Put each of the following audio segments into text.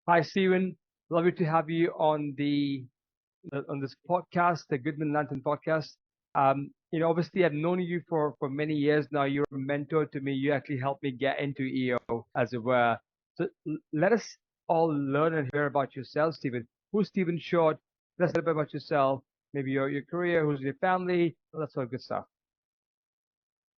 Hi, Stephen. Lovely to have you on this podcast, the Goodman Lantern podcast. Obviously, I've known you for many years now. You're a mentor to me. You actually helped me get into EO, as it were. So let us all learn and hear about yourself, Stephen. Who's Stephen Shortt? Let's a little bit about yourself. Maybe your career. Who's your family? All that sort of good stuff.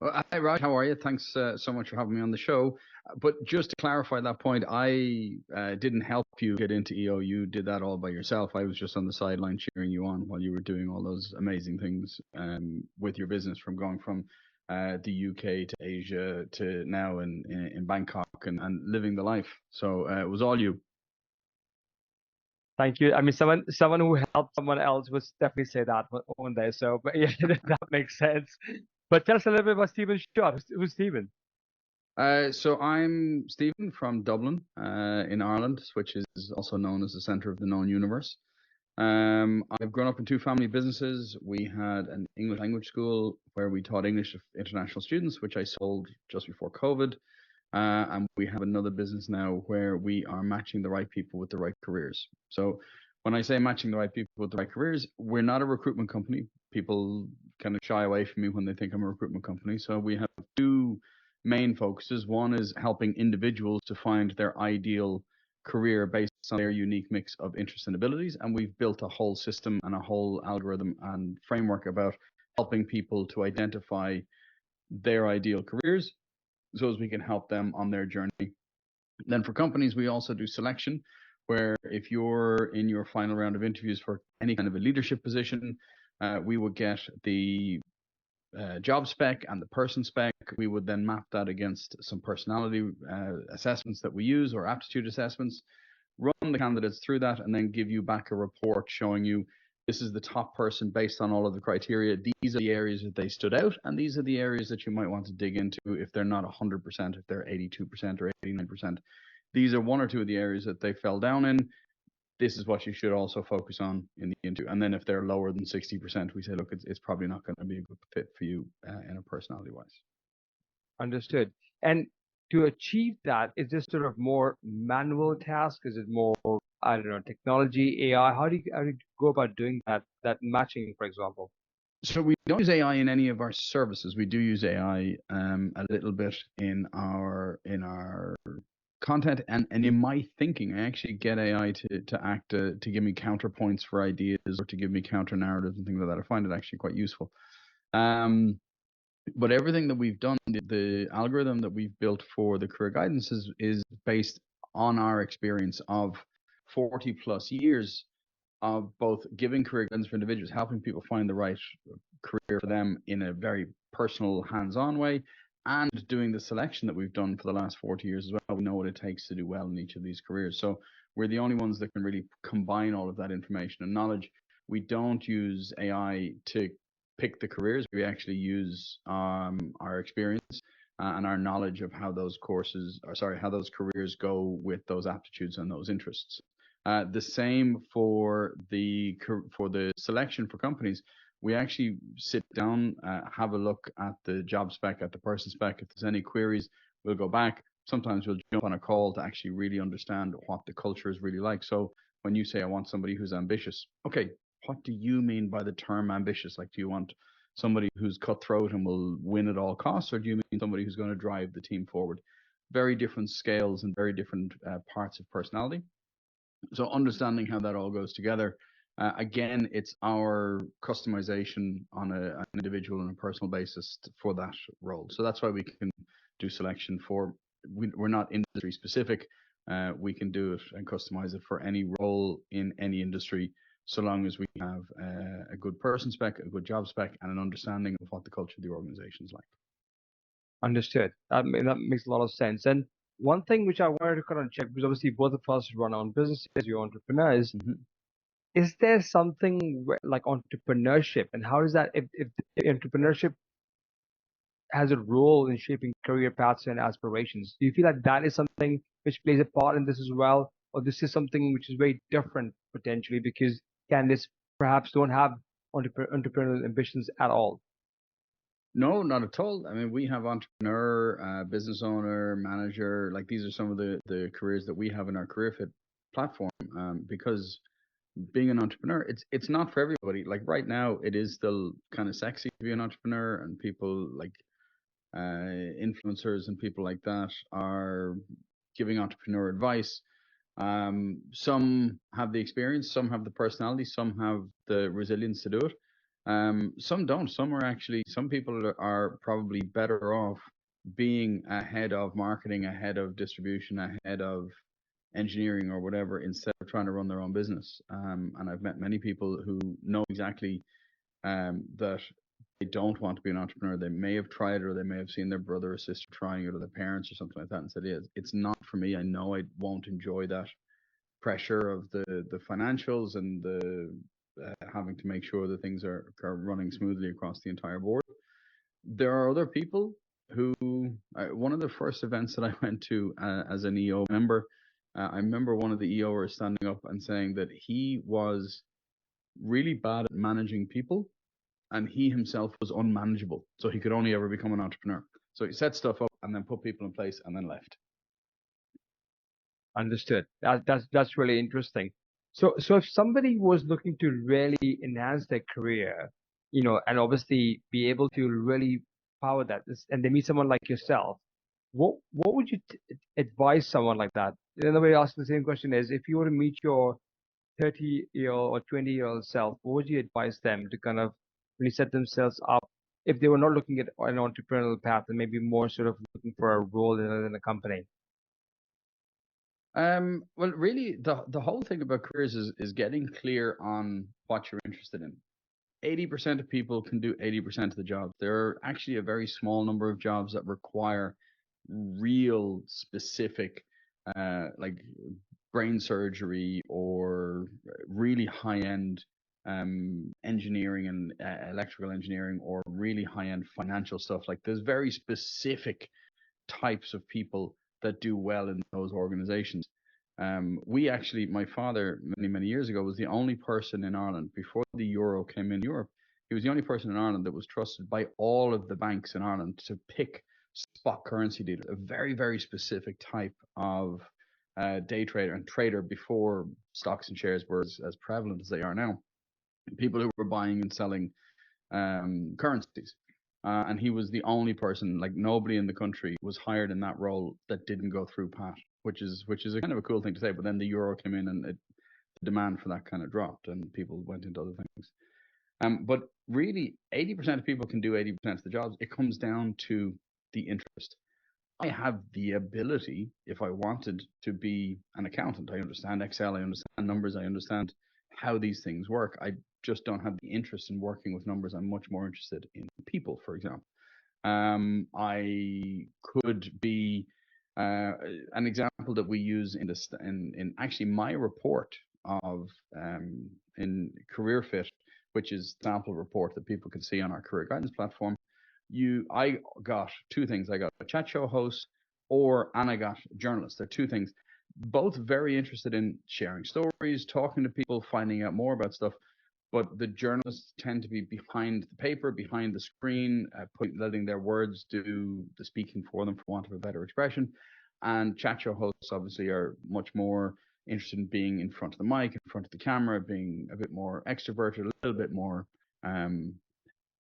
Well, hi, Raj. How are you? Thanks so much for having me on the show. But just to clarify that point, I didn't help you get into EO. You did that all by yourself. I was just on the sideline cheering you on while you were doing all those amazing things with your business, from going from the UK to Asia to now in Bangkok and living the life. So it was all you. Thank you. I mean, someone who helped someone else would definitely say that one day. So, but yeah, that makes sense. But tell us a little bit about Stephen Shortt. Who's Stephen? So I'm Stephen from Dublin, in Ireland, which is also known as the centre of the known universe. I've grown up in two family businesses. We had an English language school where we taught English to international students, which I sold just before COVID. And we have another business now where we are matching the right people with the right careers. So when I say matching the right people with the right careers, we're not a recruitment company. People kind of shy away from me when they think I'm a recruitment company. So we have two main focuses. One is helping individuals to find their ideal career based on their unique mix of interests and abilities. And we've built a whole system and a whole algorithm and framework about helping people to identify their ideal careers so as we can help them on their journey. Then for companies, we also do selection, where if you're in your final round of interviews for any kind of a leadership position, we would get the job spec and the person spec. We would then map that against some personality assessments that we use, or aptitude assessments, run the candidates through that, and then give you back a report showing you this is the top person based on all of the criteria. These are the areas that they stood out, and these are the areas that you might want to dig into if they're not 100%, if they're 82% or 89%. These are one or two of the areas that they fell down in. This is what you should also focus on in the interview. And then if they're lower than 60%, we say, look, it's probably not going to be a good fit for you in a personality wise. Understood. And to achieve that, is this sort of more manual task? Is it more, I don't know, technology, AI? How do you go about doing that matching, for example? So we don't use AI in any of our services. We do use AI a little bit in our content and in my thinking. I actually get AI to act to give me counterpoints for ideas, or to give me counter narratives and things like that. I find it actually quite useful. But everything that we've done, the algorithm that we've built for the career guidance is based on our experience of 40 plus years of both giving career guidance for individuals, helping people find the right career for them in a very personal, hands-on way, and doing the selection that we've done for the last 40 years as well. We know what it takes to do well in each of these careers. So we're the only ones that can really combine all of that information and knowledge. We don't use AI to pick the careers. We actually use our experience and our knowledge of how those how those careers go with those aptitudes and those interests. The same for the selection for companies. We actually sit down, have a look at the job spec, at the person spec. If there's any queries, we'll go back. Sometimes we'll jump on a call to actually really understand what the culture is really like. So when you say, I want somebody who's ambitious, okay, what do you mean by the term ambitious? Like, do you want somebody who's cutthroat and will win at all costs, or do you mean somebody who's going to drive the team forward? Very different scales and very different parts of personality. So understanding how that all goes together, again, it's our customization on an individual and a personal basis for that role. So that's why we can do selection for, we're not industry specific. We can do it and customize it for any role in any industry, so long as we have a good person spec, a good job spec, and an understanding of what the culture of the organization is like. Understood. I mean, that makes a lot of sense. And one thing which I wanted to kind of check, because obviously both of us run our own businesses, you're entrepreneurs. Mm-hmm. Is there something like entrepreneurship, and how does that, if entrepreneurship has a role in shaping career paths and aspirations? Do you feel like that is something which plays a part in this as well, or this is something which is very different potentially because candidates perhaps don't have entrepreneurial ambitions at all? No, not at all. I mean, we have entrepreneur, business owner, manager. Like, these are some of the careers that we have in our career fit platform, because being an entrepreneur, it's not for everybody. Like right now, it is still kind of sexy to be an entrepreneur, and people like influencers and people like that are giving entrepreneur advice. Some have the experience, some have the personality, some have the resilience to do it. Some don't. Some are actually, some people are probably better off being ahead of marketing, ahead of distribution, ahead of engineering or whatever, instead of trying to run their own business. And I've met many people who know exactly that they don't want to be an entrepreneur. They may have tried it, or they may have seen their brother or sister trying it, or their parents or something like that, and said, "Yeah, it's not for me. I know I won't enjoy that pressure of the financials and the having to make sure that things are running smoothly across the entire board." There are other people who, one of the first events that I went to as an EO member, I remember one of the EOers standing up and saying that he was really bad at managing people, and he himself was unmanageable. So he could only ever become an entrepreneur. So he set stuff up and then put people in place and then left. Understood. That's really interesting. So if somebody was looking to really enhance their career, and obviously be able to really power that, and they meet someone like yourself, what would you advise someone like that? Another way to ask the same question is, if you were to meet your 30-year-old or 20-year-old self, what would you advise them to kind of really set themselves up if they were not looking at an entrepreneurial path and maybe more sort of looking for a role in a company? Well, really, the whole thing about careers is getting clear on what you're interested in. 80% of people can do 80% of the jobs. There are actually a very small number of jobs that require real specific, like brain surgery or really high end engineering and electrical engineering, or really high end financial stuff. Like there's very specific types of people that do well in those organizations. We actually, my father, many years ago, was the only person in Ireland before the euro came in Europe. He was the only person in Ireland that was trusted by all of the banks in Ireland to pick spot currency dealers, a very specific type of day trader and trader before stocks and shares were as prevalent as they are now. People who were buying and selling currencies. And he was the only person, like nobody in the country was hired in that role that didn't go through Pat, which is a kind of a cool thing to say. But then the euro came in, and the demand for that kind of dropped, and people went into other things. But really, 80% of people can do 80% of the jobs. It comes down to the interest. I have the ability, if I wanted, to be an accountant. I understand Excel, I understand numbers, I understand how these things work. I just don't have the interest in working with numbers. I'm much more interested in people, for example. I could be an example that we use in this in actually my report of in Career Fit, which is sample report that people can see on our career guidance platform. I got two things. I got a chat show host, and I got journalists. They're two things, both very interested in sharing stories, talking to people, finding out more about stuff. But the journalists tend to be behind the paper, behind the screen, letting their words do the speaking for them, for want of a better expression. And chat show hosts obviously are much more interested in being in front of the mic, in front of the camera, being a bit more extroverted, a little bit more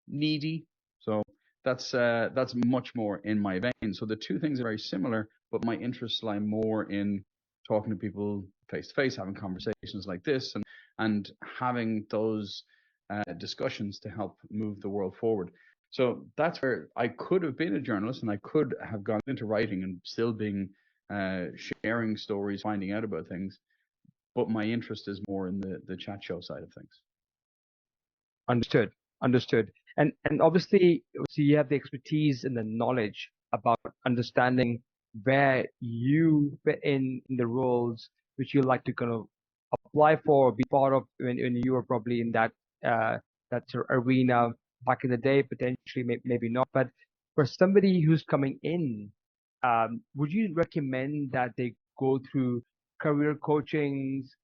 needy. So that's much more in my vein. So the two things are very similar, but my interests lie more in talking to people face to face, having conversations like this, and having those discussions to help move the world forward. So that's where I could have been a journalist, and I could have gone into writing and still being sharing stories, finding out about things. But my interest is more in the chat show side of things. Understood. Understood. And obviously, so you have the expertise and the knowledge about understanding where you fit in the roles which you like to kind of apply for or be part of when you were probably in that sort of arena back in the day, potentially, maybe not. But for somebody who's coming in, would you recommend that they go through career coachings,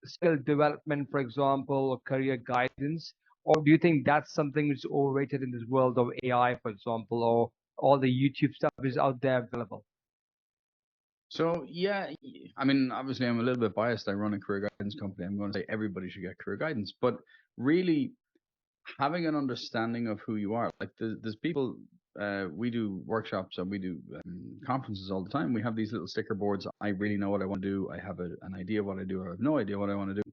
skill development, for example, or career guidance? Or do you think that's something which is overrated in this world of AI, for example, or all the YouTube stuff is out there available? So yeah, I mean, obviously, I'm a little bit biased. I run a career guidance company. I'm going to say everybody should get career guidance, but really having an understanding of who you are. Like there's people. We do workshops and we do conferences all the time. We have these little sticker boards. I really know what I want to do. I have an idea of what I do, or I have no idea what I want to do.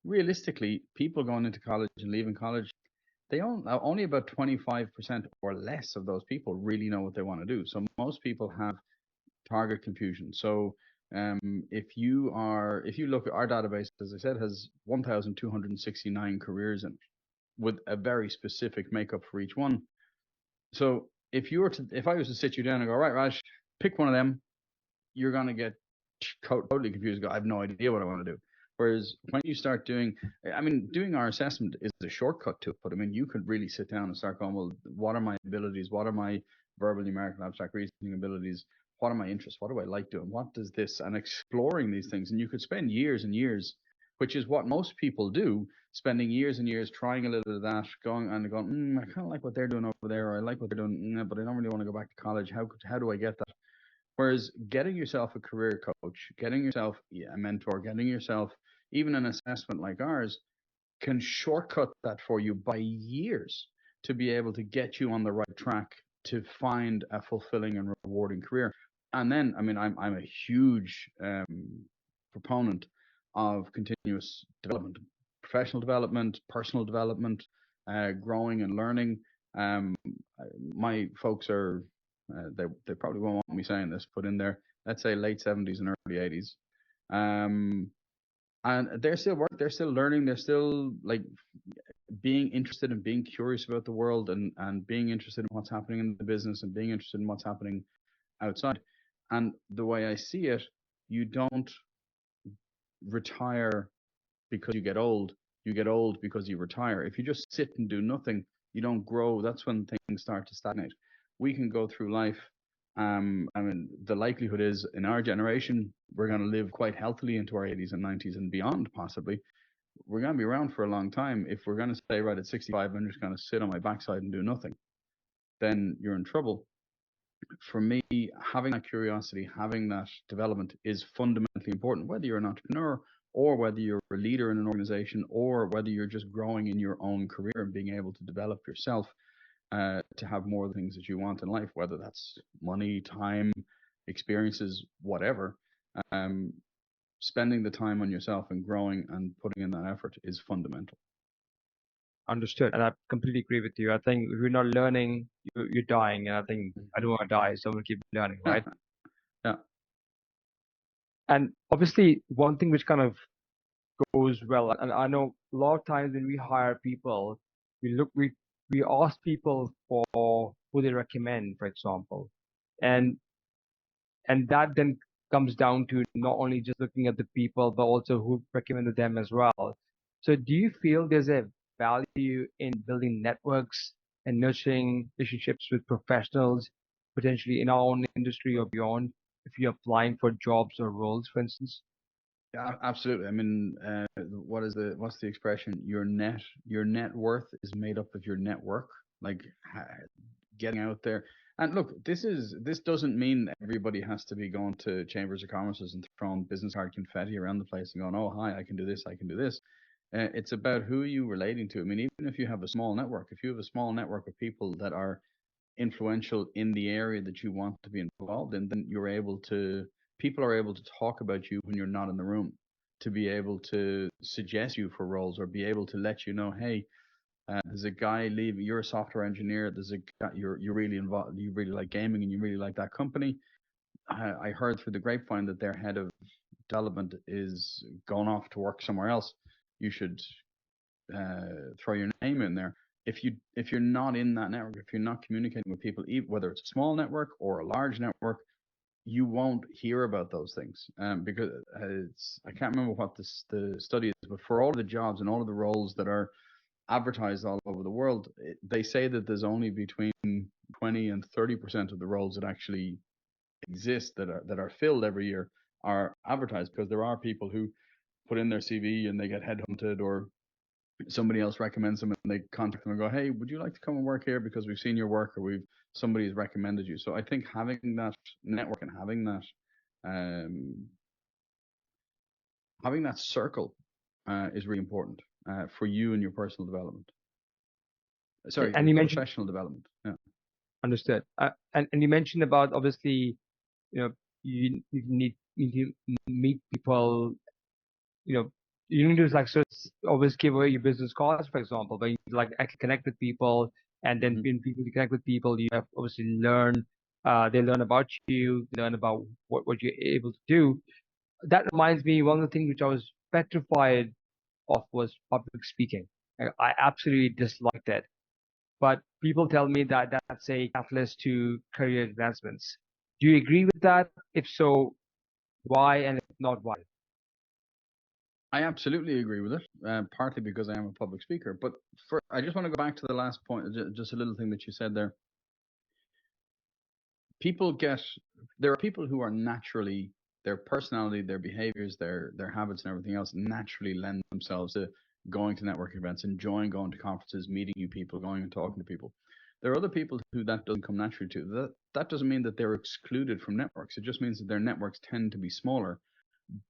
Realistically, people going into college and leaving college, they only about 25% or less of those people really know what they want to do. So most people have target confusion. So if you look at our database, as I said, has 1,269 careers in it with a very specific makeup for each one. So if I was to sit you down and go, right, Raj, pick one of them, you're going to get totally confused. Go, I have no idea what I want to do. Whereas when you start doing, I mean, doing our assessment is a shortcut to it, but I mean, you could really sit down and start going, well, what are my abilities? What are my verbal, numerical, abstract reasoning abilities? What are my interests? What do I like doing? What does this? And exploring these things. And you could spend years and years, which is what most people do, spending years and years trying a little bit of that, going and going, I kind of like what they're doing over there, or I like what they're doing, but I don't really want to go back to college. How do I get that? Whereas getting yourself a career coach, getting yourself a mentor, getting yourself even an assessment like ours can shortcut that for you by years to be able to get you on the right track to find a fulfilling and rewarding career. And then, I mean, I'm a huge proponent of continuous development, professional development, personal development, growing and learning. Um, my folks are they probably won't want me saying this, but in their let's say late 70s and early 80s, um, and they're still working, they're still learning, they're still like being interested and being curious about the world and being interested in what's happening in the business and being interested in what's happening outside. And the way I see it, you don't retire because you get old because you retire. If you just sit and do nothing, you don't grow. That's when things start to stagnate. We can go through life. I mean, the likelihood is in our generation, we're going to live quite healthily into our 80s and 90s and beyond, possibly. We're going to be around for a long time. If we're going to say, right, at 65, I'm just going to sit on my backside and do nothing, then you're in trouble. For me, having that curiosity, having that development is fundamentally important, whether you're an entrepreneur or whether you're a leader in an organization or whether you're just growing in your own career and being able to develop yourself to have more things that you want in life, whether that's money, time, experiences, whatever. Um, Spending the time on yourself and growing and putting in that effort is fundamental. Understood. And I completely agree with you. I think if you're not learning, you're dying. And I think I don't want to die, so I'm going to keep learning, right? Yeah. And obviously, one thing which kind of goes well, and I know a lot of times when we hire people, we ask people for who they recommend, for example. And and that then comes down to not only just looking at the people, but also who recommended them as well. So do you feel there's a value in building networks and nurturing relationships with professionals, potentially in our own industry or beyond, if you're applying for jobs or roles, for instance? Yeah, absolutely. I mean, what's the expression? Your net worth is made up of your network. Like getting out there. And look, this doesn't mean everybody has to be going to chambers of commerces and throwing business card confetti around the place and going, oh hi, I can do this, I can do this. It's about who you relating to. I mean, even if you have a small network, if you have a small network of people that are influential in the area that you want to be involved in, then people are able to talk about you when you're not in the room, to be able to suggest you for roles or be able to let you know, hey, there's a guy leaving. You're a software engineer. There's a guy, you're really involved. You really like gaming and you really like that company. I heard through the grapevine that their head of development is going off to work somewhere else. You should throw your name in there. If you're not in that network, if you're not communicating with people, whether it's a small network or a large network, you won't hear about those things because I can't remember what the study is, but for all of the jobs and all of the roles that are advertised all over the world, they say that there's only between 20 and 30% of the roles that actually exist that are filled every year are advertised because there are people who put in their CV and they get headhunted or somebody else recommends them and they contact them and go, hey, would you like to come and work here because we've seen your work or somebody's recommended you. So I think having that network and having that um, having that circle is really important for you and your personal development. Sorry, And your you mentioned, professional development. Yeah. understood. And you mentioned about, obviously, you need to meet people, you know, you need to like sort of always give away your business cards, for example, but you like actually connect with people, and then Hmm. when people connect with people, you have obviously learn, they learn about you, learn about what you're able to do. That reminds me, one of the things which I was petrified of was public speaking. I absolutely disliked it. But people tell me that that's a catalyst to career advancements. Do you agree with that? If so, why? And if not, why? I absolutely agree with it, partly because I am a public speaker. But I just want to go back to the last point, just a little thing that you said there. People get There are people who are naturally, their personality, their behaviors, their habits and everything else naturally lend themselves to going to networking events, enjoying going to conferences, meeting new people, going and talking to people. There are other people who that doesn't come naturally to. That doesn't mean that they're excluded from networks. It just means that their networks tend to be smaller,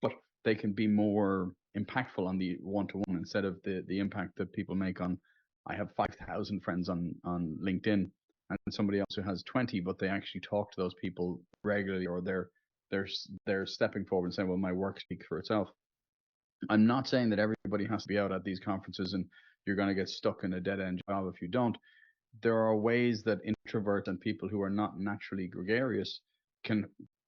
but they can be more impactful on the one-to-one instead of the impact that people make on, I have 5,000 friends on LinkedIn, and somebody else who has 20, but they actually talk to those people regularly, or they're stepping forward and saying, well, my work speaks for itself. I'm not saying that everybody has to be out at these conferences and you're going to get stuck in a dead end job if you don't. There are ways that introverts and people who are not naturally gregarious can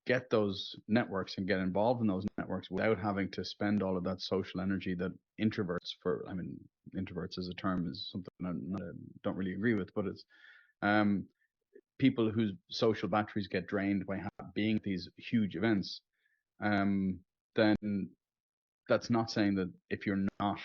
get those networks and get involved in those networks without having to spend all of that social energy that introverts, I mean, introverts as a term is something don't really agree with, but it's um, people whose social batteries get drained by being at these huge events. um, then that's not saying that if you're not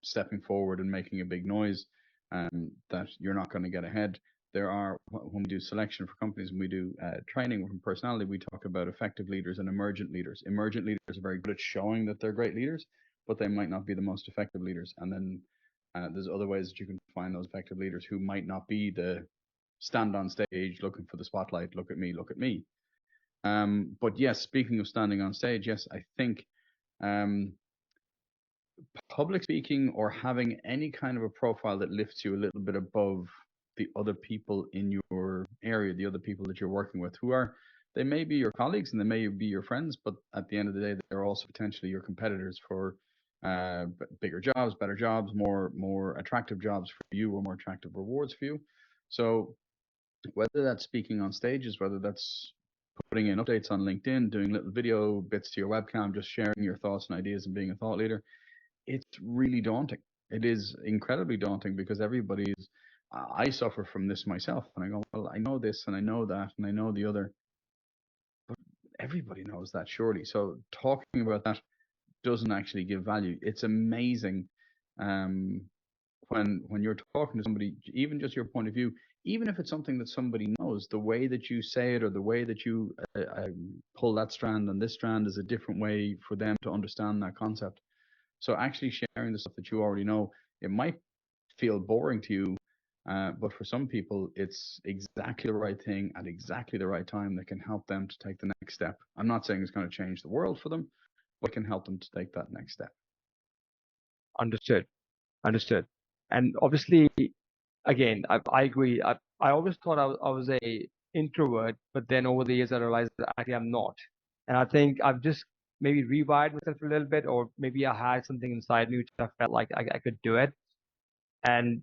stepping forward and making a big noise, that you're not going to get ahead. There are, when we do selection for companies and we do training from personality, we talk about effective leaders and emergent leaders. Emergent leaders are very good at showing that they're great leaders, but they might not be the most effective leaders. And then there's other ways that you can find those effective leaders who might not be the stand on stage looking for the spotlight, look at me, look at me. But yes, speaking of standing on stage, yes, I think um, public speaking or having any kind of a profile that lifts you a little bit above the other people in your area, the other people that you're working with, they may be your colleagues and they may be your friends, but at the end of the day, they're also potentially your competitors for bigger jobs, better jobs, more attractive jobs for you, or more attractive rewards for you. So whether that's speaking on stages, whether that's putting in updates on LinkedIn, doing little video bits to your webcam, just sharing your thoughts and ideas and being a thought leader, it's really daunting. It is incredibly daunting because everybody's. I suffer from this myself, and I go, well, I know this, and I know that, and I know the other. Everybody knows that, surely. So talking about that doesn't actually give value. It's amazing um, when you're talking to somebody, even just your point of view, even if it's something that somebody knows, the way that you say it or the way that you pull that strand and this strand is a different way for them to understand that concept. So actually sharing the stuff that you already know, it might feel boring to you, but for some people, it's exactly the right thing at exactly the right time that can help them to take the next step. I'm not saying it's going to change the world for them, but it can help them to take that next step. Understood. Understood. And obviously, again, I agree. I always thought I was a introvert, but then over the years I realized that actually I'm not. And I think I've just maybe rewired myself a little bit, or maybe I had something inside me which I felt like I could do it. And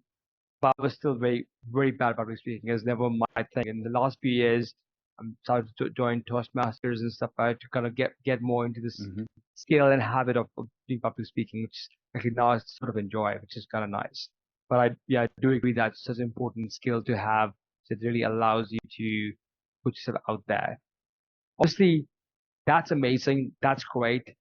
but I was still very, very bad public speaking. It's never my thing. In the last few years, I'm started to join Toastmasters and stuff to kind of get more into this Hmm. skill and habit of doing public speaking, which actually now I sort of enjoy, which is kind of nice. But I do agree that it's such an important skill to have. So it really allows you to put yourself out there. Obviously, that's amazing. That's great.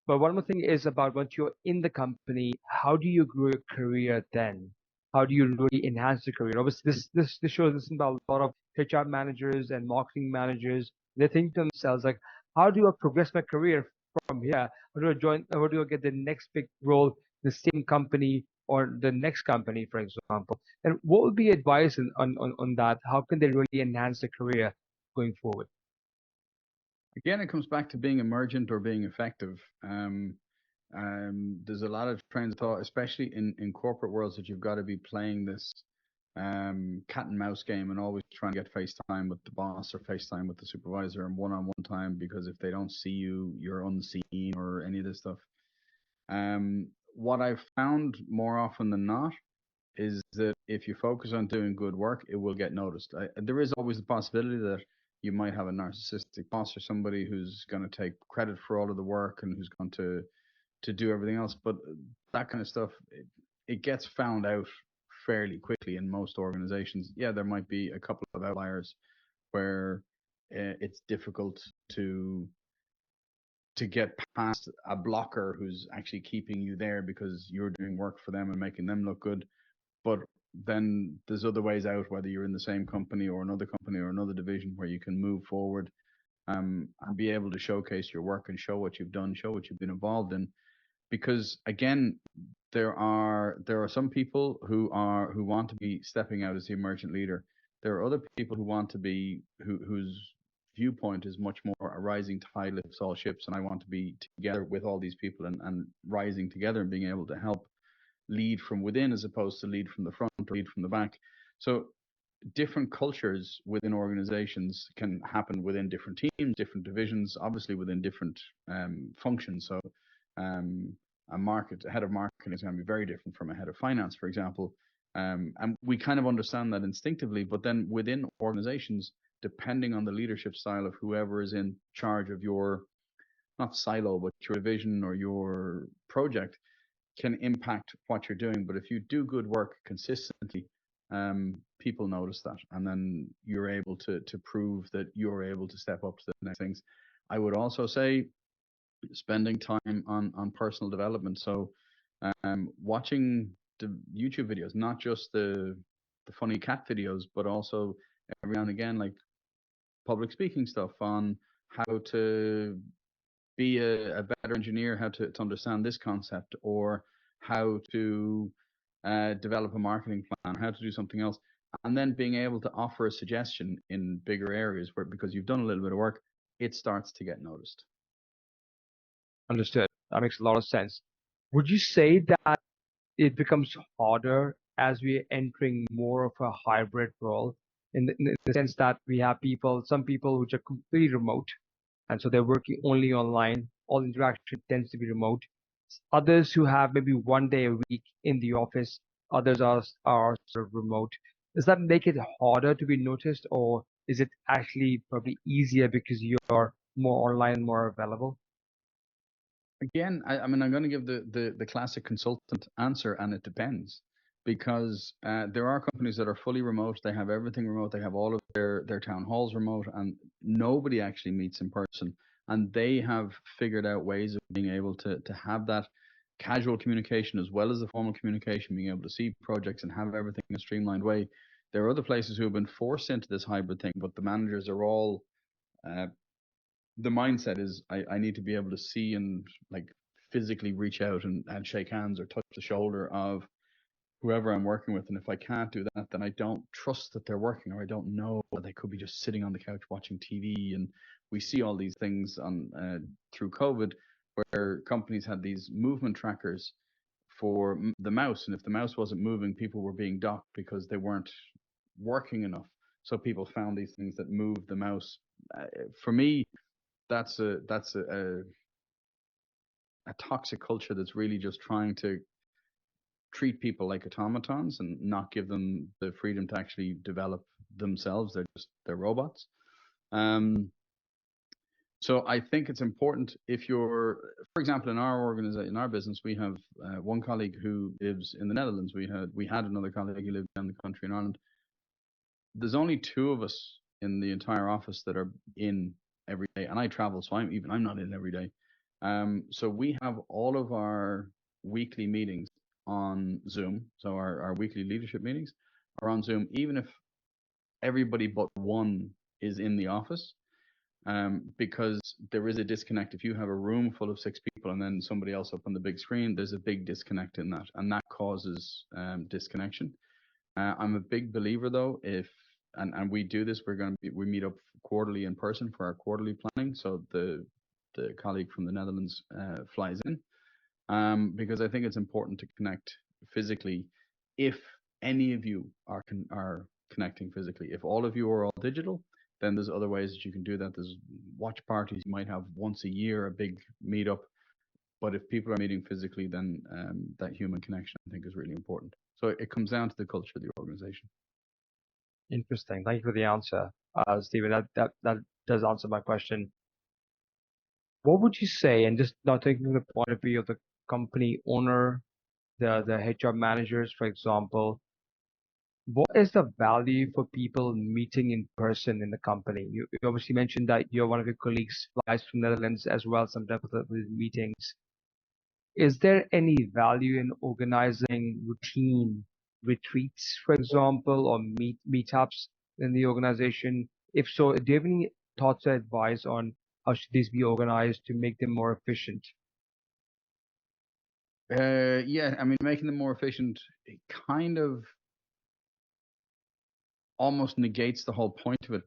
But one more thing is about once you're in the company, how do you grow your career then? How do you really enhance your career? Obviously, this shows this about a lot of HR managers and marketing managers. They think to themselves like, how do I progress my career from here? How do I join? How do I get the next big role, the same company or the next company, for example? And what would be advice on that? How can they really enhance their career going forward? Again, it comes back to being emergent or being effective. There's a lot of trains of thought, especially in corporate worlds, that you've got to be playing this cat and mouse game and always trying to get FaceTime with the boss or FaceTime with the supervisor and one-on-one time, because if they don't see you, you're unseen or any of this stuff. What I've found more often than not is that if you focus on doing good work, it will get noticed. There is always the possibility that you might have a narcissistic boss or somebody who's going to take credit for all of the work and who's going to do everything else. But that kind of stuff, it gets found out fairly quickly in most organizations. Yeah, there might be a couple of outliers where it's difficult to get past a blocker who's actually keeping you there because you're doing work for them and making them look good. But then there's other ways out, whether you're in the same company or another division, where you can move forward and be able to showcase your work and show what you've done, show what you've been involved in. Because again, there are some people who want to be stepping out as the emergent leader. There are other people who want to be whose viewpoint is much more a rising tide lifts all ships, and I want to be together with all these people and rising together and being able to help lead from within as opposed to lead from the front or lead from the back. So different cultures within organizations can happen within different teams, different divisions, obviously within different functions. So um, a head of marketing is going to be very different from a head of finance, for example. And we kind of understand that instinctively, but then within organizations, depending on the leadership style of whoever is in charge of your, not silo, but your division or your project, can impact what you're doing. But if you do good work consistently, people notice that, and then you're able to prove that you're able to step up to the next things. I would also say spending time on personal development. So watching the YouTube videos, not just the funny cat videos, but also every now and again, like public speaking stuff on how to be a better engineer, how to understand this concept, or how to develop a marketing plan, how to do something else, and then being able to offer a suggestion in bigger areas where, because you've done a little bit of work, it starts to get noticed. Understood. That makes a lot of sense. Would you say that it becomes harder as we're entering more of a hybrid world in the sense that we have some people which are completely remote, and so they're working only online. All interaction tends to be remote. Others who have maybe 1 day a week in the office, others are sort of remote. Does that make it harder to be noticed, or is it actually probably easier because you're more online, more available? Again, I mean, I'm going to give the classic consultant answer, and it depends, because there are companies that are fully remote. They have everything remote. They have all of their town halls remote, and nobody actually meets in person. And they have figured out ways of being able to have that casual communication as well as the formal communication, being able to see projects and have everything in a streamlined way. There are other places who have been forced into this hybrid thing, but the managers are all uh, the mindset is I need to be able to see and like physically reach out and shake hands or touch the shoulder of whoever I'm working with. And if I can't do that, then I don't trust that they're working, or I don't know that they could be just sitting on the couch watching TV. And we see all these things on through COVID, where companies had these movement trackers for the mouse, and if the mouse wasn't moving, people were being docked because they weren't working enough. So people found these things that moved the mouse. For me, that's a toxic culture that's really just trying to treat people like automatons and not give them the freedom to actually develop themselves. They're robots. Um, so I think it's important if you're, for example, in our organization, in our business, we have one colleague who lives in the Netherlands. We had another colleague who lived down the country in Ireland. There's only two of us in the entire office that are in every day, and I travel, so I'm not in every day. So we have all of our weekly meetings on Zoom. So our weekly leadership meetings are on Zoom, even if everybody but one is in the office, because there is a disconnect. If you have a room full of six people and then somebody else up on the big screen, there's a big disconnect in that, and that causes disconnection. I'm a big believer, though, if and we do this. We meet up quarterly in person for our quarterly planning. So the colleague from the Netherlands flies in, because I think it's important to connect physically. If any of you are connecting physically, if all of you are all digital, then there's other ways that you can do that. There's watch parties you might have once a year, a big meetup. But if people are meeting physically, then that human connection, I think, is really important. So it comes down to the culture of the organization. Interesting. Thank you for the answer, Stephen. That does answer my question. What would you say, and just not taking from the point of view of the company owner, the HR managers, for example, what is the value for people meeting in person in the company? You obviously mentioned that one of your colleagues flies from Netherlands as well, sometimes for the meetings. Is there any value in organizing routine retreats, for example, or meetups in the organization? If so, do you have any thoughts or advice on how should these be organized to make them more efficient? Yeah, I mean, making them more efficient, it kind of almost negates the whole point of it.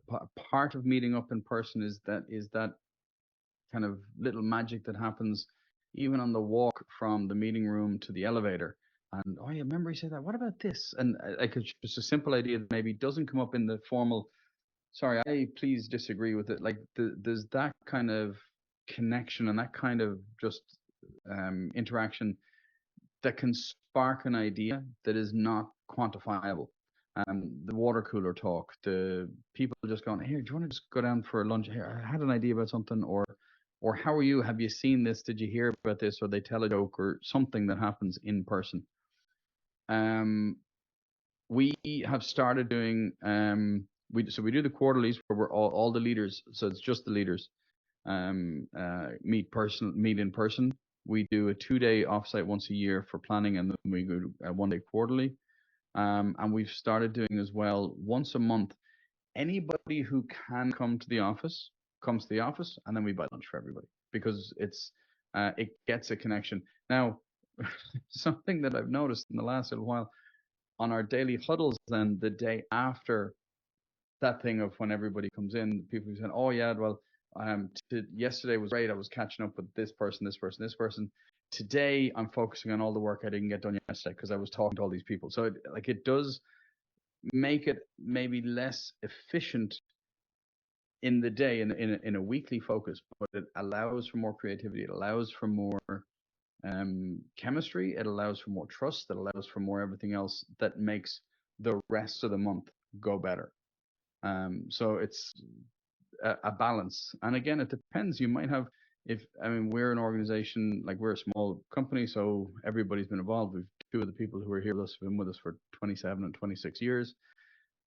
Part of meeting up in person is that kind of little magic that happens even on the walk from the meeting room to the elevator. And oh, yeah, remember you said that. What about this? And like it's just a simple idea that maybe doesn't come up in the formal. Sorry, I please disagree with it. Like there's that kind of connection and that kind of just interaction that can spark an idea that is not quantifiable. The water cooler talk, the people just going, here, do you want to just go down for lunch? Here, I had an idea about something, or how are you? Have you seen this? Did you hear about this? Or they tell a joke or something that happens in person. Um, we have started doing we do the quarterlies where we're all the leaders, so it's just the leaders meet in person. We do a 2-day offsite once a year for planning, and then we go 1 day quarterly. And we've started doing as well once a month. Anybody who can come to the office comes to the office, and then we buy lunch for everybody because it gets a connection. Now, something that I've noticed in the last little while on our daily huddles, then the day after that thing of when everybody comes in, people saying, "Oh yeah, well, yesterday was great. I was catching up with this person, this person, this person. Today, I'm focusing on all the work I didn't get done yesterday because I was talking to all these people." So it does make it maybe less efficient in the day in a weekly focus, but it allows for more creativity. It allows for more chemistry. It allows for more trust. It allows for more everything else that makes the rest of the month go better. So it's a balance. And again, it depends. You might have, if I mean, we're an organization, like we're a small company, so everybody's been involved. We've two of the people who are here with us have been with us for 27 and 26 years.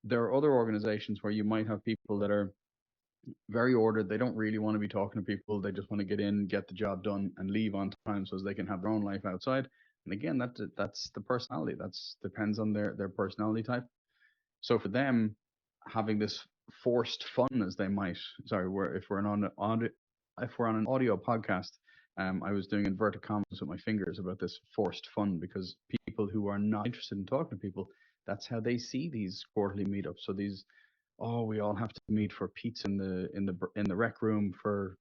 There are other organizations where you might have people that are very ordered. They don't really want to be talking to people. They just want to get in, get the job done, and leave on time so as they can have their own life outside. And again, that's the personality. That's depends on their personality type. So for them, having this forced fun, as they might, sorry, if we're on an audio podcast, I was doing inverted commas with my fingers about this forced fun because people who are not interested in talking to people, that's how they see these quarterly meetups. So these, oh, we all have to meet for pizza in the rec room for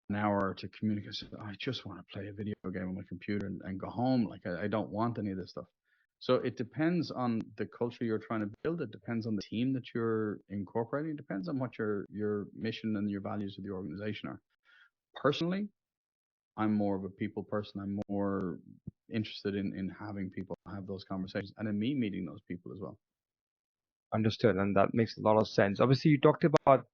an hour to communicate. So I just want to play a video game on my computer and go home. Like I don't want any of this stuff. So it depends on the culture you're trying to build. It depends on the team that you're incorporating. It depends on what your mission and your values of the organization are. Personally, I'm more of a people person. I'm more interested in having people have those conversations and in me meeting those people as well. Understood, and that makes a lot of sense. Obviously, you talked about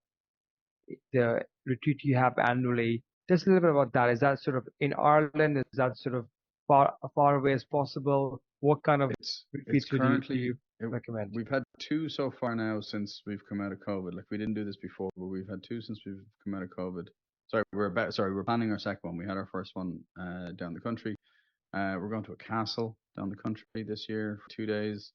the retreat you have annually. Just a little bit about that. Is that sort of in Ireland? Is that sort of far away as possible? What kind of It's retreats do currently you recommend? we've had two so far now since we've come out of COVID. Like we didn't do this before, but we've had two since we've come out of COVID. We're planning our second one. We had our first one down the country. We're going to a castle down the country this year for 2 days.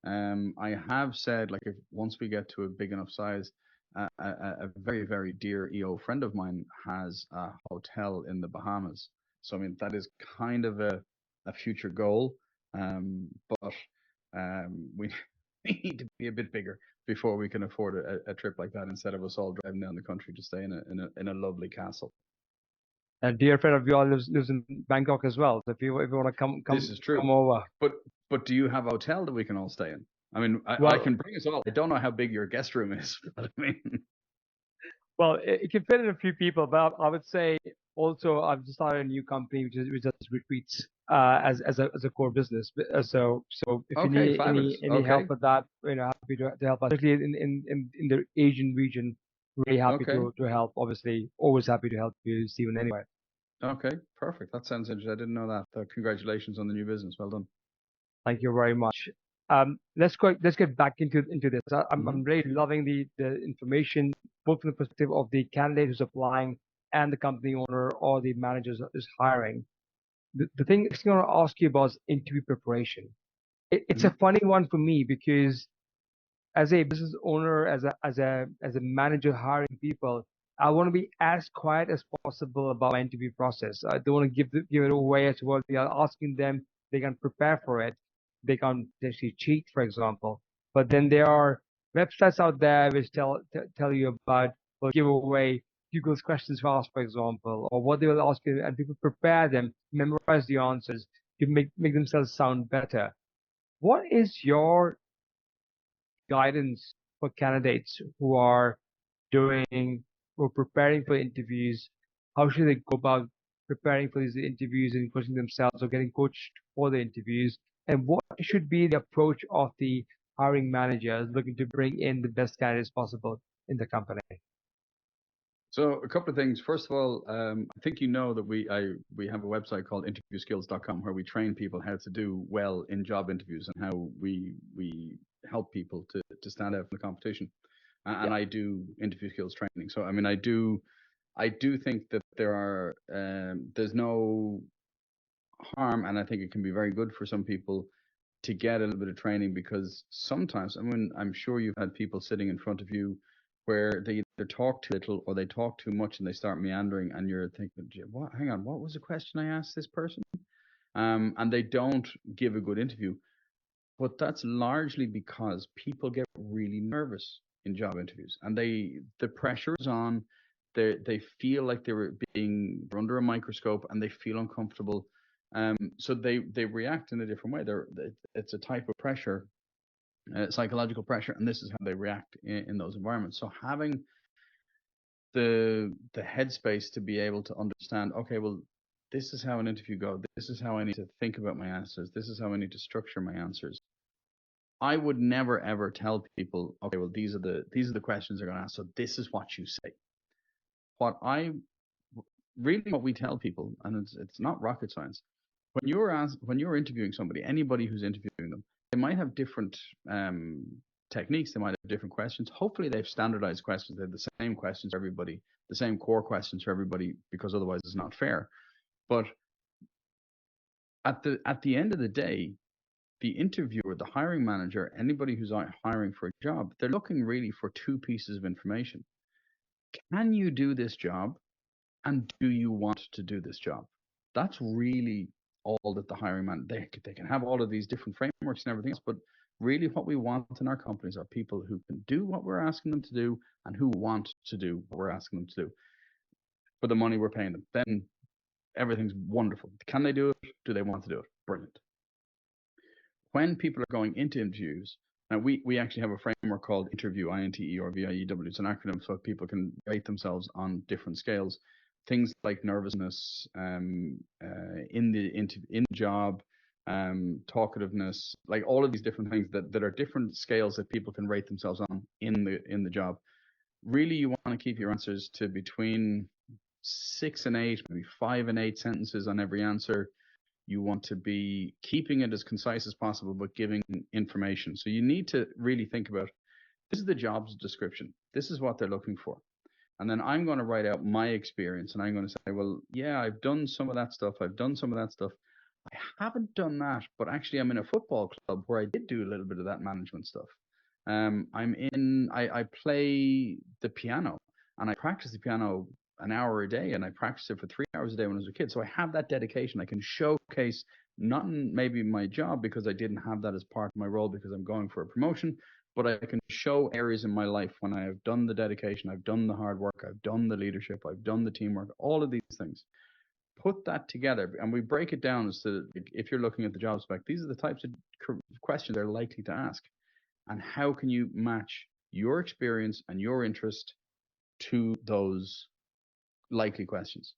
I have said, like, if once we get to a big enough size, a very, very dear EO friend of mine has a hotel in the Bahamas. So, I mean, that is kind of a future goal. But we we need to be a bit bigger before we can afford a trip like that instead of us all driving down the country to stay in a lovely castle. A dear friend of yours lives in Bangkok as well. So if you want to This is true. come over. But do you have a hotel that we can all stay in? I mean, I Well, can bring us all. I don't know how big your guest room is, but I mean, well, it can fit in a few people, but I would say also I've just started a new company which does retreats as a core business. So if you okay, need fabulous. any help Okay, with that, happy to help out, especially in the Asian region. Really happy okay, to help. Obviously, always happy to help you, Stephen. Anyway. okay, perfect. That sounds interesting. I didn't know that. Congratulations on the new business. Well done. Thank you very much. Let's get back into this. Hmm. I'm really loving the information, both from the perspective of the candidate who's applying and the company owner or the manager is hiring. The thing I'm going to ask you about is interview preparation. It's a Hmm. funny one for me because as a business owner, as a manager hiring people, I want to be as quiet as possible about my interview process. I don't want to give it away as to what we are asking them. They can prepare for it. They can potentially cheat, for example. But then there are websites out there which tell you about or give away Google's questions fast, for example, or what they will ask you, and people prepare them, memorize the answers to make themselves sound better. What is your guidance for candidates who are doing or preparing for interviews? How should they go about preparing for these interviews and coaching themselves or getting coached for the interviews? And what should be the approach of the hiring managers looking to bring in the best candidates possible in the company? So a couple of things. First of all, I think you know that we have a website called interviewskills.com where we train people how to do well in job interviews and how we help people to stand out from the competition. Yeah. And I do interview skills training. So I mean, I do think that there's no harm, and I think it can be very good for some people to get a little bit of training because sometimes, I mean, I'm sure you've had people sitting in front of you where they either talk too little or they talk too much and they start meandering, and you're thinking, "Gee, what? Hang on, what was the question I asked this person?" And they don't give a good interview. But that's largely because people get really nervous in job interviews, and the pressure is on. They feel like they're being under a microscope, and they feel uncomfortable. So they react in a different way. It's a type of pressure, psychological pressure, and this is how they react in those environments. So having the headspace to be able to understand, okay, well, this is how an interview goes. This is how I need to think about my answers. This is how I need to structure my answers. I would never ever tell people, okay, well, these are the questions they're going to ask. So this is what you say. What I really what we tell people, and it's not rocket science. When you're interviewing somebody, anybody who's interviewing them, they might have different techniques. They might have different questions. Hopefully, they've standardized questions. They have the same questions for everybody, the same core questions for everybody, because otherwise it's not fair. But at the end of the day, the interviewer, the hiring manager, anybody who's out hiring for a job, they're looking really for two pieces of information. Can you do this job? And do you want to do this job? That's really all that the hiring man, they can have all of these different frameworks and everything else, but really what we want in our companies are people who can do what we're asking them to do and who want to do what we're asking them to do for the money we're paying them. Then everything's wonderful. Can they do it? Do they want to do it? Brilliant. When people are going into interviews, now we actually have a framework called Interview, INTE or VIEW. It's an acronym so people can rate themselves on different scales. Things like nervousness, in the job, talkativeness, like all of these different things that are different scales that people can rate themselves on in the job. Really, you want to keep your answers to between 6 and 8, maybe 5 and 8 sentences on every answer. You want to be keeping it as concise as possible, but giving information. So you need to really think about, this is the job description. This is what they're looking for. And then I'm going to write out my experience and I'm going to say, well, yeah, I've done some of that stuff. I've done some of that stuff. I haven't done that, but actually I'm in a football club where I did do a little bit of that management stuff. I play the piano and I practice the piano an hour a day and I practiced it for 3 hours a day when I was a kid. So I have that dedication. I can showcase not in maybe my job because I didn't have that as part of my role because I'm going for a promotion, but I can show areas in my life when I have done the dedication, I've done the hard work, I've done the leadership, I've done the teamwork, all of these things. Put that together, and we break it down as to, if you're looking at the job spec, these are the types of questions they're likely to ask. And how can you match your experience and your interest to those likely questions?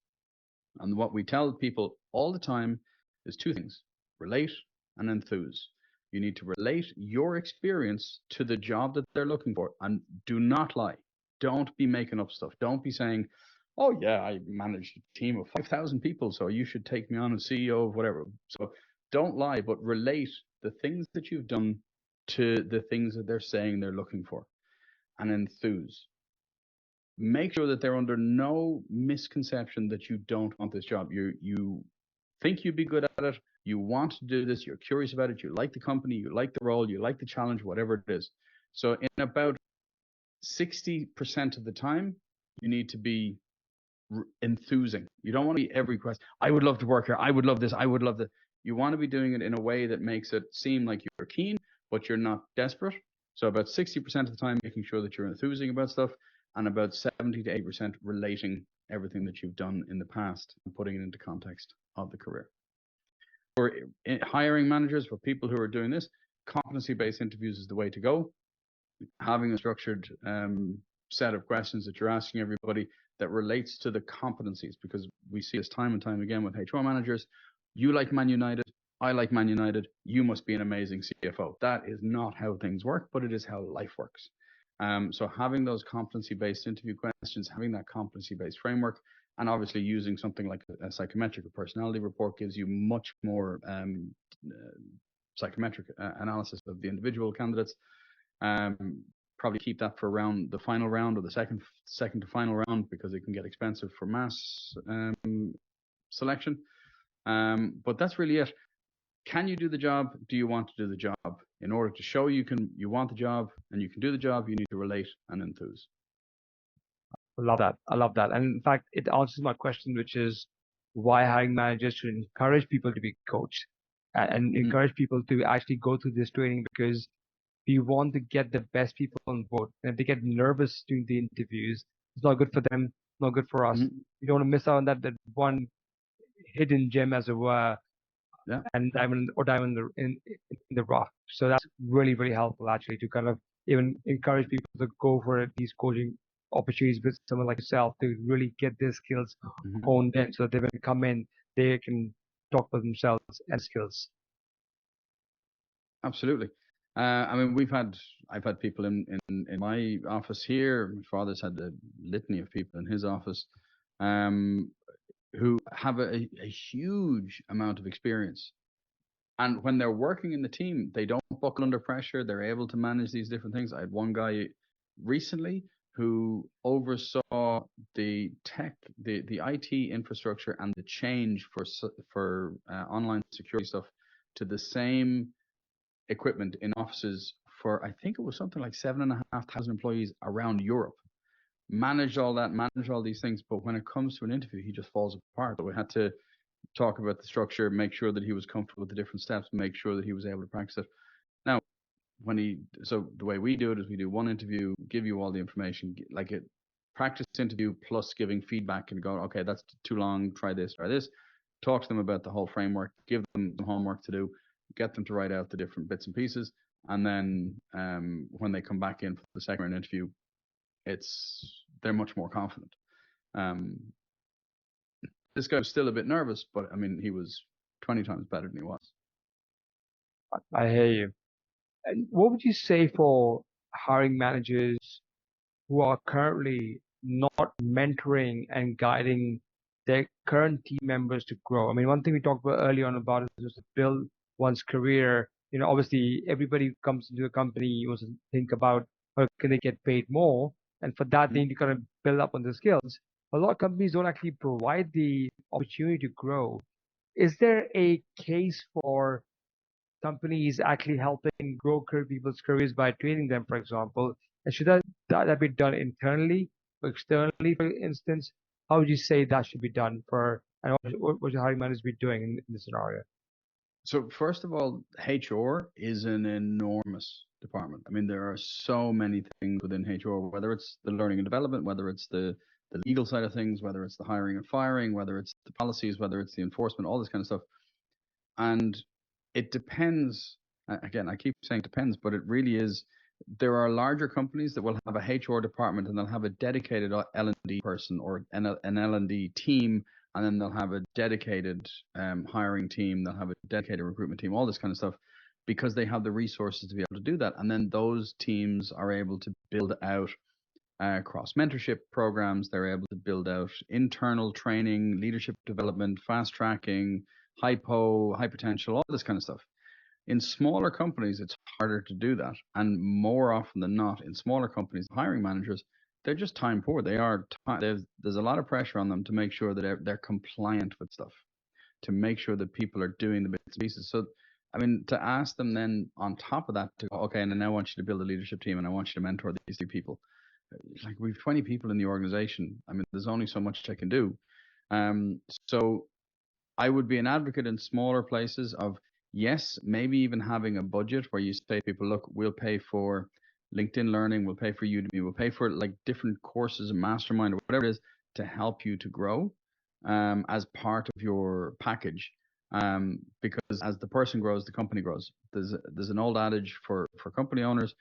And what we tell people all the time is two things: relate and enthuse. You need to relate your experience to the job that they're looking for, and do not lie. Don't be making up stuff. Don't be saying, oh, yeah, I managed a team of 5,000 people, so you should take me on as CEO of whatever. So don't lie, but relate the things that you've done to the things that they're saying they're looking for, and enthuse. Make sure that they're under no misconception that you don't want this job. You think you'd be good at it. You want to do this. You're curious about it. You like the company. You like the role. You like the challenge, whatever it is. So in about 60% of the time, you need to be enthusing. You don't want to be every question. I would love to work here. I would love this. I would love that. You want to be doing it in a way that makes it seem like you're keen, but you're not desperate. So about 60% of the time, making sure that you're enthusing about stuff, and about 70 to 80% relating everything that you've done in the past and putting it into context of the career. For hiring managers, for people who are doing this, competency-based interviews is the way to go. Having a structured set of questions that you're asking everybody that relates to the competencies, because we see this time and time again with HR managers. You like Man United, I like Man United, you must be an amazing CFO. That is not how things work, but it is how life works. So having those competency-based interview questions, having that competency-based framework, and obviously using something like a psychometric or personality report gives you much more psychometric analysis of the individual candidates. Probably keep that for around the final round, or the second to final round, because it can get expensive for mass selection. But that's really it. Can you do the job? Do you want to do the job? In order to show you want the job and you can do the job, you need to relate and enthuse. I love that. I love that. And in fact, it answers my question, which is why hiring managers should encourage people to be coached and encourage people to actually go through this training, because we want to get the best people on board. And if they get nervous during the interviews, it's not good for them, not good for us. We don't want to miss out on that one hidden gem, as it were, and diamond in the rough. So that's really, really helpful actually, to kind of even encourage people to go for these coaching opportunities with someone like yourself to really get their skills honed in, so that when they come in, they can talk for themselves and skills. Absolutely. I mean, I've had people in my office here. My father's had a litany of people in his office who have a huge amount of experience. And when they're working in the team, they don't buckle under pressure. They're able to manage these different things. I had one guy recently who oversaw the IT infrastructure and the change for online security stuff to the same equipment in offices for, I think it was something like 7,500 employees around Europe. Managed all that, managed all these things, but when it comes to an interview, he just falls apart. So we had to talk about the structure, make sure that he was comfortable with the different steps, make sure that he was able to practice it. Now, so the way we do it is we do one interview, give you all the information, like a practice interview plus giving feedback and go, okay, that's too long, try this, talk to them about the whole framework, give them some homework to do, get them to write out the different bits and pieces. And then when they come back in for the second round interview, they're much more confident. This guy was still a bit nervous, but I mean, he was 20 times better than he was. I hear you. And what would you say for hiring managers who are currently not mentoring and guiding their current team members to grow? I mean, one thing we talked about early on about is to build one's career. Obviously everybody who comes into a company wants to think about how can they get paid more, and for that they need to kind of build up on the skills. A lot of companies don't actually provide the opportunity to grow. Is there a case for companies actually helping grow people's careers by training them, for example? And should that be done internally or externally, for instance? How would you say that should be done and what should hiring managers be doing in this scenario? So first of all, HR is an enormous department. I mean, there are so many things within HR, whether it's the learning and development, whether it's the legal side of things, whether it's the hiring and firing, whether it's the policies, whether it's the enforcement, all this kind of stuff. And it depends. Again, I keep saying depends, but it really is. There are larger companies that will have a HR department and they'll have a dedicated L&D person or an L&D team, and then they'll have a dedicated hiring team. They'll have a dedicated recruitment team, all this kind of stuff, because they have the resources to be able to do that. And then those teams are able to build out cross mentorship programs. They're able to build out internal training, leadership development, fast tracking, hypo, high potential, all this kind of stuff. In smaller companies, it's harder to do that. And more often than not, in smaller companies, hiring managers, they're just time poor. There's a lot of pressure on them to make sure that they're compliant with stuff, to make sure that people are doing the bits and pieces. So, I mean, to ask them then on top of that to go, okay, and I now want you to build a leadership team and I want you to mentor these three people. Like we've 20 people in the organization. I mean, there's only so much I can do. Um, so I would be an advocate in smaller places of, yes, maybe even having a budget where you say to people, look, we'll pay for LinkedIn Learning, we'll pay for Udemy, we'll pay for like different courses and mastermind or whatever it is to help you to grow as part of your package. Because as the person grows, the company grows. There's an old adage for company owners,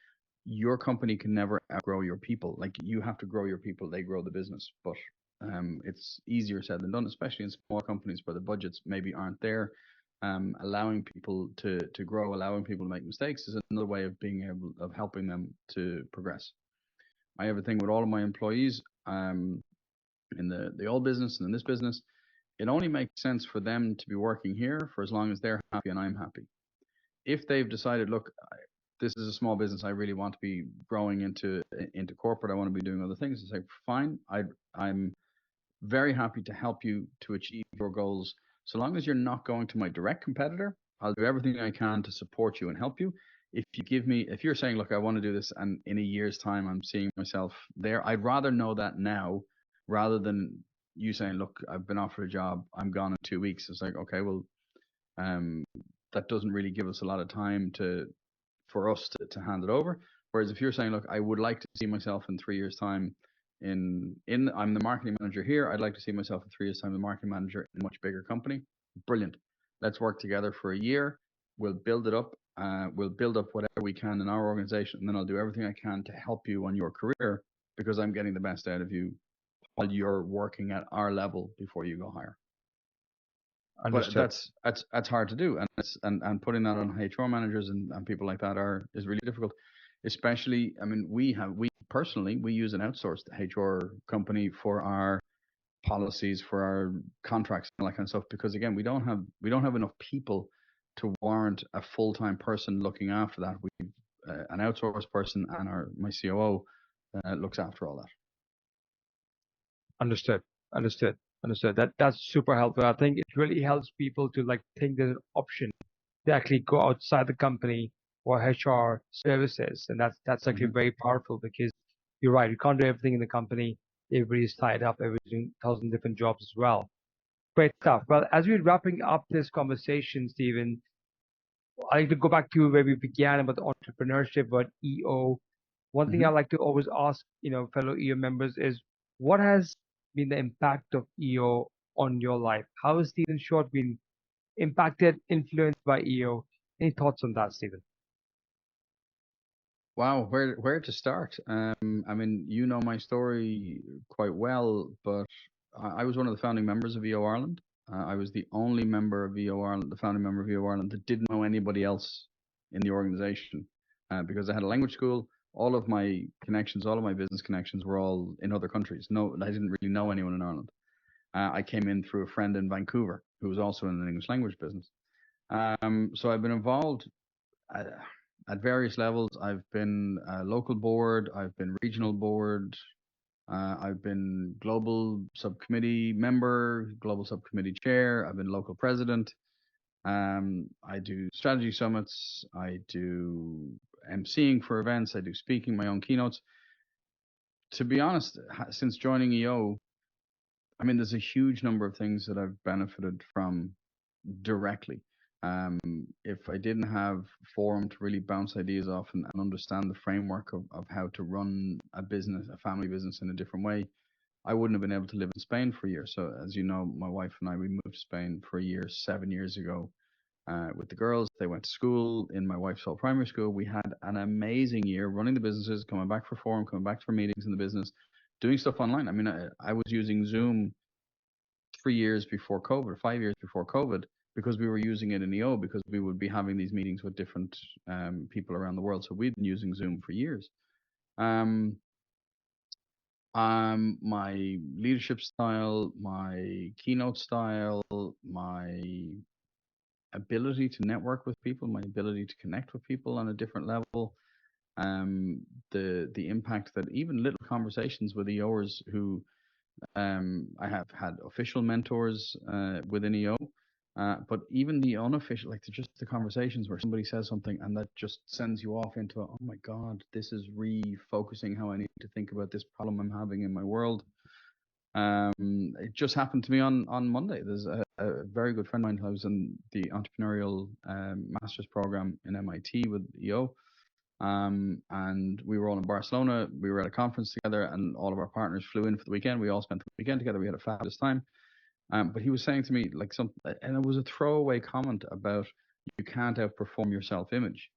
your company can never outgrow your people. Like you have to grow your people, they grow the business. But it's easier said than done, especially in small companies where the budgets maybe aren't there. Allowing people to grow, allowing people to make mistakes is another way of being able of helping them to progress. I have a thing with all of my employees in the old business and in this business. It only makes sense for them to be working here for as long as they're happy and I'm happy. If they've decided, look, this is a small business, I really want to be growing into corporate, I want to be doing other things, it's like fine, I'm very happy to help you to achieve your goals. So long as you're not going to my direct competitor, I'll do everything I can to support you and help you. If you're saying, look, I want to do this and in a year's time I'm seeing myself there, I'd rather know that now rather than you saying, look, I've been offered a job, I'm gone in 2 weeks. It's like, okay, well, um, that doesn't really give us a lot of time for us to hand it over. Whereas if you're saying, look, I would like to see myself in 3 years' time in I'm the marketing manager here. I'd like to see myself in 3 years' time the marketing manager in a much bigger company. Brilliant. Let's work together for a year. We'll build it up. We'll build up whatever we can in our organization, and then I'll do everything I can to help you on your career because I'm getting the best out of you while you're working at our level before you go higher. But Understood. that's hard to do, and putting that on HR managers and people like that is really difficult. Especially, I mean, we personally we use an outsourced HR company for our policies, for our contracts, and that kind of stuff. Because again, we don't have enough people to warrant a full-time person looking after that. We an outsourced person, and my COO looks after all that. Understood. Understood. Understood. That's super helpful. I think it really helps people to like think there's an option to actually go outside the company for HR services, and that's actually Hmm. very powerful because you're right. You can't do everything in the company. Everybody's tied up. Everybody's doing 1,000 different jobs as well. Great stuff. Well, as we're wrapping up this conversation, Stephen, I like to go back to where we began about entrepreneurship, about EO. One thing I Hmm. like to always ask, fellow EO members is what has been the impact of EO on your life? How has Stephen Short been impacted, influenced by EO? Any thoughts on that, Stephen? Wow, where to start? I mean, you know my story quite well, but I was one of the founding members of EO Ireland. I was the only member of EO Ireland, the founding member of EO Ireland that didn't know anybody else in the organization, because I had a language school. All of my connections, all of my business connections were all in other countries. No, I didn't really know anyone in Ireland. I came in through a friend in Vancouver who was also in an English language business. So I've been involved at, at various levels. I've been local board, I've been regional board, I've been global subcommittee member, global subcommittee chair, I've been local president. I do strategy summits, I do emceeing for events, I do speaking, my own keynotes. To be honest, since joining EO, I mean, there's a huge number of things that I've benefited from directly. If I didn't have forum to really bounce ideas off and understand the framework of how to run a business, a family business in a different way, I wouldn't have been able to live in Spain for a year. So as you know, my wife and I, we moved to Spain for a year 7 years ago with the girls. They went to school in my wife's old primary school. We had an amazing year running the businesses, coming back for forum, coming back for meetings in the business, doing stuff online. I mean, I was using Zoom 3 years before COVID, 5 years before COVID, because we were using it in EO, because we would be having these meetings with different people around the world. So we'd been using Zoom for years. Um, my leadership style, my keynote style, my ability to network with people, my ability to connect with people on a different level, the impact that even little conversations with EOers who I have had official mentors within EO, but even the unofficial, like just the conversations where somebody says something and that just sends you off into, oh my God, this is refocusing how I need to think about this problem I'm having in my world. It just happened to me on Monday. There's a very good friend of mine who's in the entrepreneurial master's program in MIT with EO. And we were all in Barcelona. We were at a conference together, and all of our partners flew in for the weekend. We all spent the weekend together. We had a fabulous time. But he was saying to me like and it was a throwaway comment about you can't outperform your self-image,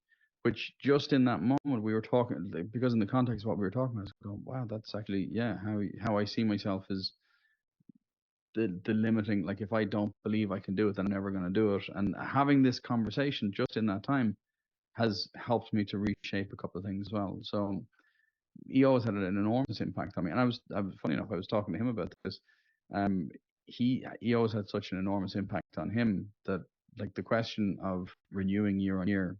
which just in that moment we were talking, because in the context of what we were talking about, I was going, wow, that's actually, yeah, how I see myself is the limiting. Like if I don't believe I can do it, then I'm never going to do it. And having this conversation just in that time has helped me to reshape a couple of things as well. So he always had an enormous impact on me. And I was funny enough, I was talking to him about this. Um, he always had such an enormous impact on him that like the question of renewing year on year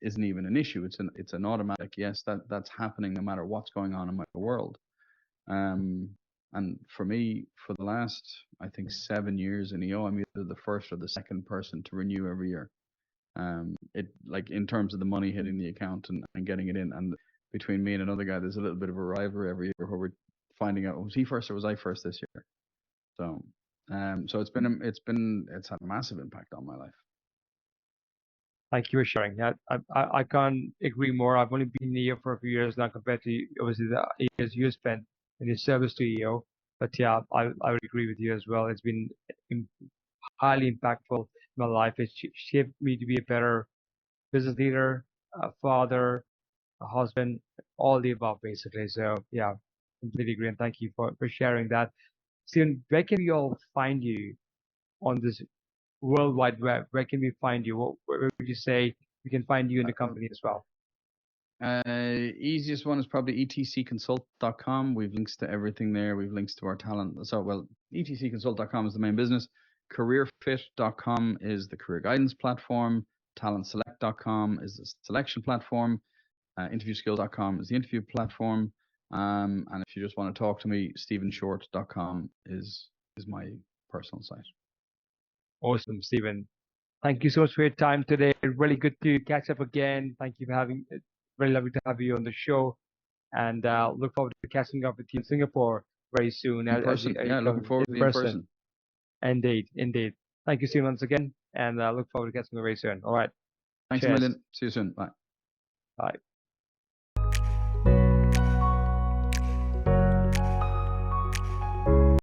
isn't even an issue. It's an automatic yes, that's happening no matter what's going on in my world. Um, and for me, for the last I think 7 years in EO, I'm either the first or the second person to renew every year. It like in terms of the money hitting the account and getting it in, and between me and another guy there's a little bit of a rivalry every year where we're finding out, was he first or was I first this year. So so it's had a massive impact on my life. Thank you for sharing that. I can't agree more. I've only been here for a few years now compared to obviously the years you spent in your service to EO. But yeah, I would agree with you as well. It's been im- highly impactful in my life. It shaped me to be a better business leader, a father, a husband, all the above basically. So yeah, completely agree. And thank you for sharing that. Stephen, where can we all find you on this World Wide Web? Where can we find you? Where would you say we can find you in the company as well? Easiest one is probably etcconsult.com. We've links to everything there. We've links to our talent. So, well, etcconsult.com is the main business. Careerfit.com is the career guidance platform. Talentselect.com is the selection platform. Interviewskills.com is the interview platform. And if you just want to talk to me, stephenshortt.com is my personal site. Awesome, Stephen. Thank you so much for your time today. Really good to catch up again. Thank you for having it. Very lovely to have you on the show. And look forward to catching up with you in Singapore very soon In as person. Yeah, looking come forward to in the in person. person. Indeed, indeed. Thank you, Stephen, once again. And look forward to catching you very soon. All right. Thanks a Cheers. million. See you soon. Bye. Bye.